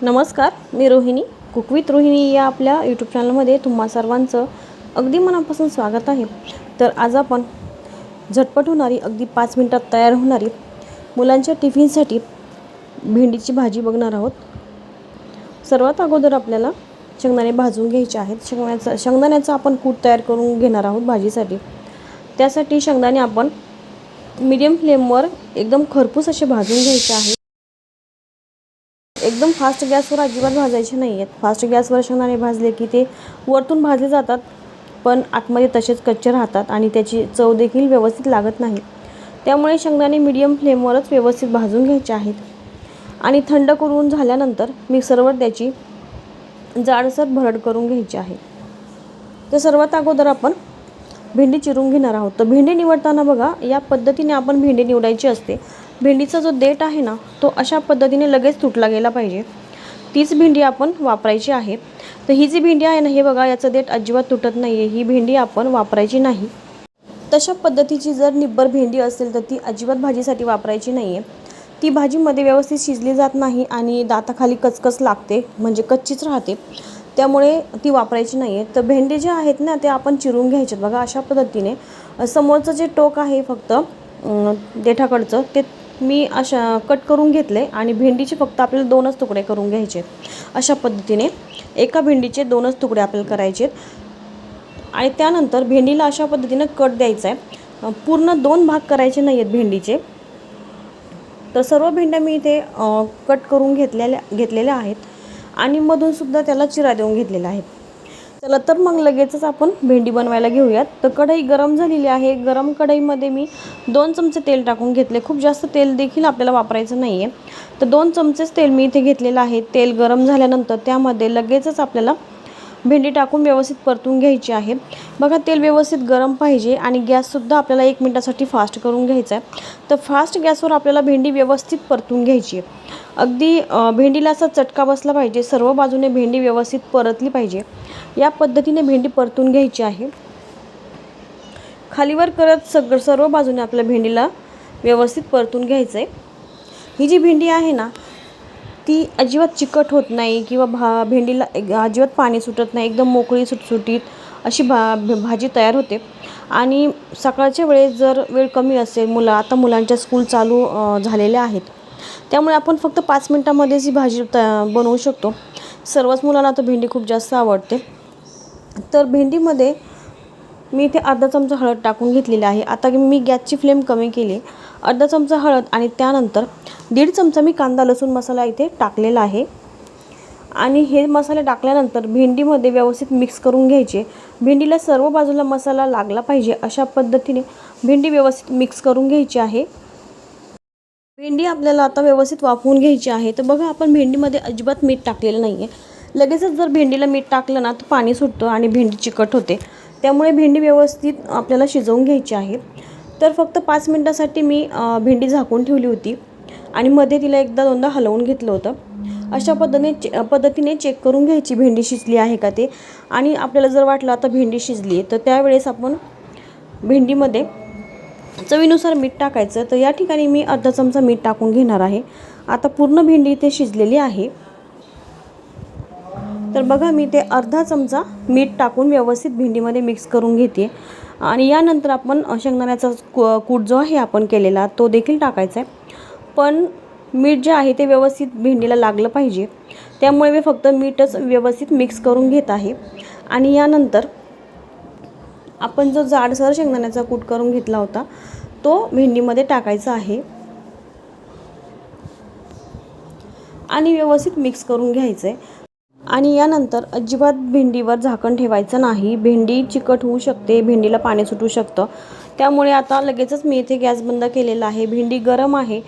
नमस्कार, मी Rohini. Cook with Rohini या आपल्या यूट्यूब चॅनलमध्ये तुम्हा सर्वांचं अगदी मनापासून स्वागत आहे. तर आज आपण झटपट होणारी, अगदी 5 मिनिटात तयार होणारी मुलांच्या टिफिनसाठी भेंडीची भाजी बघणार आहोत. सर्वात अगोदर आपल्याला शेंगदाणे भाजून घ्यायचे आहेत. शेंगदाण्याचा आपण कूट तयार करून घेणार आहोत भाजीसाठी. त्यासाठी शेंगदाणे आपण मीडियम फ्लेमवर एकदम खरपूस असे भाजून घ्यायचे आहेत. एकदम फास्ट गॅसवर अजिबात भाजायचे नाही आहेत. फास्ट गॅसवर शेंगदाणे भाजले की ते वरतून भाजले जातात, पण आतमध्ये तसेच कच्चे राहतात आणि त्याची चव देखील व्यवस्थित लागत नाही. त्यामुळे शेंगदाणे मीडियम फ्लेमवरच व्यवस्थित भाजून घ्यायचे आहेत. आणि थंड करून झाल्यानंतर मिक्सरवर त्याची जाडसर भरड करून घ्यायची आहे. तर सर्वात अगोदर आपण भेंडी चिरून घेणार आहोत. तर भेंडी निवडताना बघा, या पद्धतीने आपण भेंडी निवडायची असते. भेंडीचा जो देठ आहे ना, तो अशा पद्धतीने लगेच तुटला गेला पाहिजे. तीच भेंडी आपण वापरायची आहे. तर ही जी भेंडी आहे ना, हे बघा, याचं देठ अजिबात तुटत नाही आहे. ही भेंडी आपण वापरायची नाही. तशा पद्धतीची जर निब्बर भेंडी असेल तर ती अजिबात भाजीसाठी वापरायची नाही आहे. ती भाजीमध्ये व्यवस्थित शिजली जात नाही आणि दाताखाली कचकच लागते, म्हणजे कच्चीच राहते. त्यामुळे ती वापरायची नाही आहे. तर भेंडी जे आहेत ना, ते आपण चिरून घ्यायचे. बघा, अशा पद्धतीने समोरचं जे टोक आहे फक्त देठाकडचं, ते मी अशा कट करून घेतले आणि भेंडीचे फक्त आपल्याला 2च तुकडे करून घ्यायचे. अशा पद्धतीने एका भेंडीचे 2च तुकडे आपल्याला करायचे. आणि त्यानंतर भेंडीला अशा पद्धतीने कट द्यायचा आहे. पूर्ण 2 भाग करायचे नाही आहेत भेंडीचे. तर सर्व भेंड्या मी इथे कट करून घेतलेल्या आहेत आणि मधूनसुद्धा त्याला चिरा देऊन घेतलेला आहे. चला तर मग लगेचच आपण भेंडी बनवायला घेऊयात. तर कढई गरम झालेली आहे. गरम कढईमध्ये मी 2 चमचे तेल टाकून घेतले. खूप जास्त तेल देखील आपल्याला वापरायचं नाही आहे. तर 2 चमचेच तेल मी इथे घेतलेलं आहे. तेल गरम झाल्यानंतर त्यामध्ये लगेचच आपल्याला भेंडी टाकून व्यवस्थित परतून घ्यायची आहे. बघा, तेल व्यवस्थित गरम पाहिजे आणि गॅससुद्धा आपल्याला 1 मिनिटासाठी फास्ट करून घ्यायचा आहे. तर फास्ट गॅसवर आपल्याला भेंडी व्यवस्थित परतून घ्यायची आहे. अगदी भेंडीला असा चटका बसला पाहिजे. सर्व बाजूने भेंडी व्यवस्थित परतली पाहिजे. या पद्धतीने भेंडी परतून घ्यायची आहे. खालीवर करत सर्व बाजूने आपल्या भेंडीला व्यवस्थित परतून घ्यायचं आहे. ही जी भेंडी आहे ना, ती अजिबात चिकट होत नाही किंवा भेंडीला अजिबात पाणी सुटत नाही. एकदम मोकळी सुटसुटीत अशी भाजी तयार होते. आणि सकाळच्या वेळेस जर वेळ कमी असेल, आता मुलांच्या स्कूल चालू झालेल्या आहेत, त्यामुळे आपण फक्त 5 मिनिटांमध्येच ही भाजी बनवू शकतो. सर्वच मुलांना तर भेंडी खूप जास्त आवडते. तर भेंडीमध्ये मी इथे अर्धा चमचा हळद टाकून घेतलेली आहे. आता मी गॅसची फ्लेम कमी केली. अर्धा चमचा हळद आणि त्यानंतर 1.5 चमचा मी कांदा लसूण मसाला इथे टाकलेला आहे. आणि हे मसाले टाकल्यानंतर भेंडीमध्ये व्यवस्थित मिक्स करून घ्यायचे. भेंडीला सर्व बाजूला मसाला लागला पाहिजे, अशा पद्धतीने भेंडी व्यवस्थित मिक्स करून घ्यायची आहे. भेंडी आपल्याला आता व्यवस्थित वाफवून घ्यायची आहे. तर बघा, आपण भेंडीमध्ये अजिबात मीठ टाकलेलं नाही आहे. लगेचच जर भेंडीला मीठ टाकलं ना, तर पाणी सुटतं आणि भेंडी चिकट होते. त्यामुळे भेंडी व्यवस्थित आपल्याला शिजवून घ्यायची आहे. तर फक्त 5 मिनिटासाठी मी भेंडी झाकून ठेवली होती आणि मध्ये तिला एकदा दोनदा हलवून घेतलं होतं. अशा पद्धतीने चेक करून घ्यायची भेंडी शिजली आहे का ते. आणि आपल्याला जर वाटलं आता भेंडी शिजली आहे, तर त्यावेळेस आपण भेंडीमध्ये चवीनुसार मीठ टाकायचं. तर या ठिकाणी मी अर्धा चमचा मीठ टाकून घेणार आहे. आता पूर्ण भेंडी इथे शिजलेली आहे. तर बघा, मी ते अर्धा चमचा मीठ टाकून व्यवस्थित भेंडीमध्ये मिक्स करून घेते. आणि यानंतर आपण शेंगदाण्याचा कूट जो आहे आपण केलेला, तो देखील टाकायचा आहे. पण मीठ जे आहे ते व्यवस्थित भेंडीला लागलं पाहिजे. त्यामुळे मी फक्त मीठच व्यवस्थित मिक्स करून घेत आहे. आणि यानंतर आपण जो जाडसर शेंगदाण्याचा कूट करून घेतला होता, तो भेंडीमध्ये टाकायचा आहे आणि व्यवस्थित मिक्स करून घ्यायचं आहे. आणि यानंतर अजिबात भेंडीवर झाकण ठेवायचं नाही. भेंडी चिकट होऊ शकते, भेंडीला पाणी सुटू शकतं. त्यामुळे आता लगेचच मी इथे गॅस बंद केलेला आहे. भेंडी गरम आहे,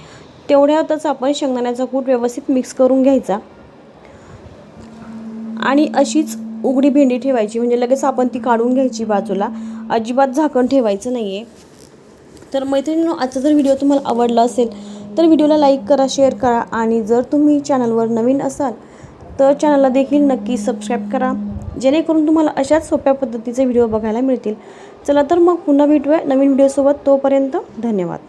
तेवढ्यातच आपण शेंगदाण्याचा कूट व्यवस्थित मिक्स करून घ्यायचा आणि अशीच उघडी भेंडी ठेवायची, म्हणजे लगेच आपण ती काढून घ्यायची बाजूला. अजिबात झाकण ठेवायचं नाही आहे. तर मैत्रिणींनो, आजचा जर व्हिडिओ तुम्हाला आवडला असेल तर व्हिडिओला लाईक करा, शेअर करा आणि जर तुम्ही चॅनलवर नवीन असाल तर चॅनलला देखील नक्की सबस्क्राईब करा, जेणेकरून तुम्हाला अशाच सोप्या पद्धतीचे व्हिडिओ बघायला मिळतील. चला तर मग पुन्हा भेटूया नवीन व्हिडिओसोबत. तोपर्यंत धन्यवाद.